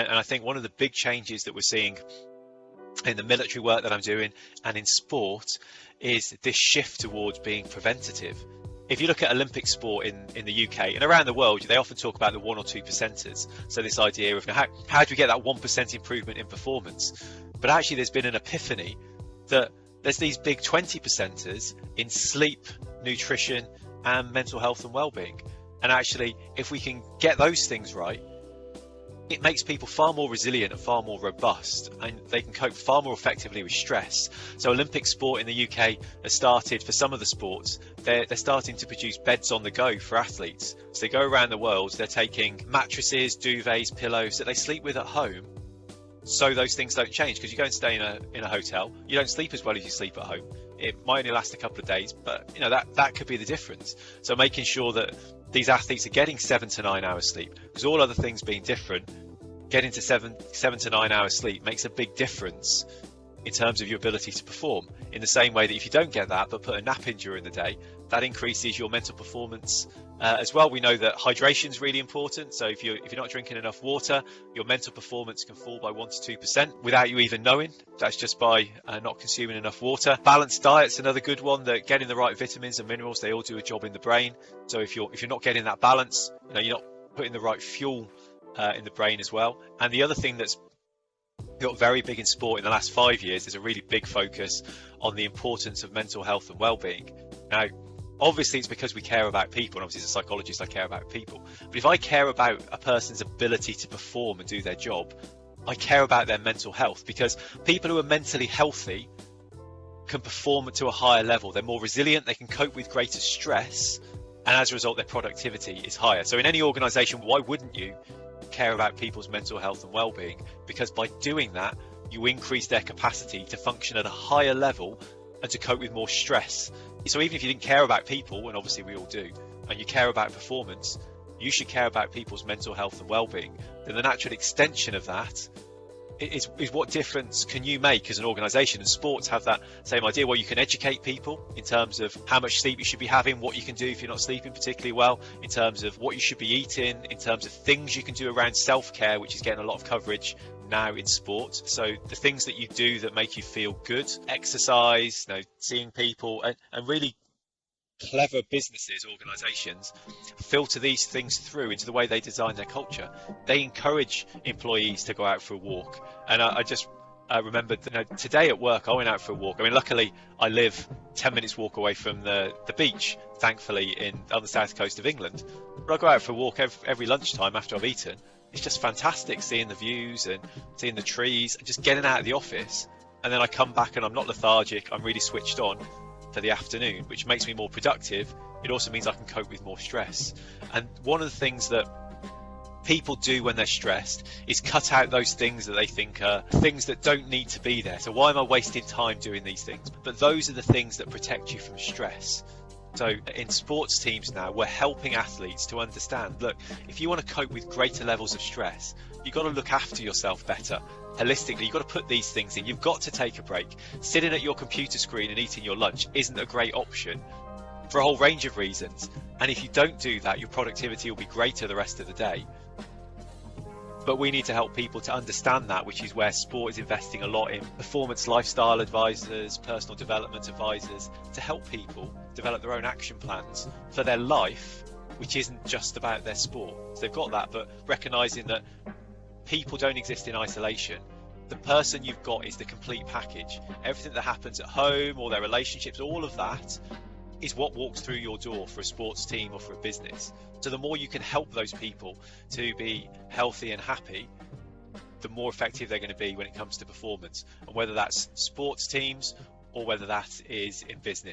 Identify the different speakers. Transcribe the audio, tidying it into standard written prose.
Speaker 1: And I think one of the big changes that we're seeing in the military work that I'm doing and in sport is this shift towards being preventative. If you look at Olympic sport in the UK and around the world, they often talk about the 1 or 2 percenters. So this idea of how do we get that 1% improvement in performance? But actually there's been an epiphany that there's these big 20 percenters in sleep, nutrition and mental health and well-being. And actually, if we can get those things right, it makes people far more resilient and far more robust, and they can cope far more effectively with stress. So Olympic sport in the UK has started, for some of the sports, they're starting to produce beds on the go for athletes. So they go around the world, they're taking mattresses, duvets, pillows that they sleep with at home, so those things don't change. Because you go and stay in a hotel, you don't sleep as well as you sleep at home. It might only last a couple of days, but that could be the difference. So making sure that these athletes are getting 7 to 9 hours sleep, because all other things being different, getting to 7 to 9 hours sleep makes a big difference in terms of your ability to perform. In the same way that if you don't get that but put a nap in during the day, that increases your mental performance as well. We know that hydration is really important. So if you're not drinking enough water, your mental performance can fall by 1 to 2% without you even knowing. That's just by not consuming enough water. Balanced diet's another good one. That getting the right vitamins and minerals, they all do a job in the brain. So if you're not getting that balance, you're not putting the right fuel in the brain as well. And the other thing that's got very big in sport in the last 5 years is a really big focus on the importance of mental health and well-being. Now, obviously it's because we care about people, and obviously as a psychologist I care about people, but if I care about a person's ability to perform and do their job, I care about their mental health, because people who are mentally healthy can perform to a higher level. They're more resilient, they can cope with greater stress, and as a result their productivity is higher. So in any organisation, why wouldn't you care about people's mental health and well-being? Because by doing that, you increase their capacity to function at a higher level and to cope with more stress. So even if you didn't care about people, and obviously we all do, and you care about performance, you should care about people's mental health and well-being. Then the natural extension of that is what difference can you make as an organisation? And sports have that same idea, where you can educate people in terms of how much sleep you should be having, what you can do if you're not sleeping particularly well, in terms of what you should be eating, in terms of things you can do around self-care, which is getting a lot of coverage now in sport. So the things that you do that make you feel good, exercise, seeing people, and really clever businesses, organisations filter these things through into the way they design their culture. They encourage employees to go out for a walk. And I just remembered today at work I went out for a walk. I mean, luckily I live 10 minutes walk away from the beach, thankfully, on the south coast of England. But I go out for a walk every lunchtime after I've eaten. It's just fantastic seeing the views and seeing the trees and just getting out of the office. And then I come back and I'm not lethargic, I'm really switched on for the afternoon, which makes me more productive. It also means I can cope with more stress. And one of the things that people do when they're stressed is cut out those things that they think are things that don't need to be there. So why am I wasting time doing these things? But those are the things that protect you from stress. So in sports teams now, we're helping athletes to understand, look, if you want to cope with greater levels of stress, you've got to look after yourself better. Holistically, you've got to put these things in. You've got to take a break. Sitting at your computer screen and eating your lunch isn't a great option for a whole range of reasons. And if you don't do that, your productivity will be greater the rest of the day. But we need to help people to understand that, which is where sport is investing a lot in performance lifestyle advisors, personal development advisors, to help people develop their own action plans for their life, which isn't just about their sport. So they've got that, but recognising that people don't exist in isolation. The person you've got is the complete package. Everything that happens at home, or their relationships, all of that is what walks through your door for a sports team or for a business. So the more you can help those people to be healthy and happy, the more effective they're going to be when it comes to performance. And whether that's sports teams or whether that is in business.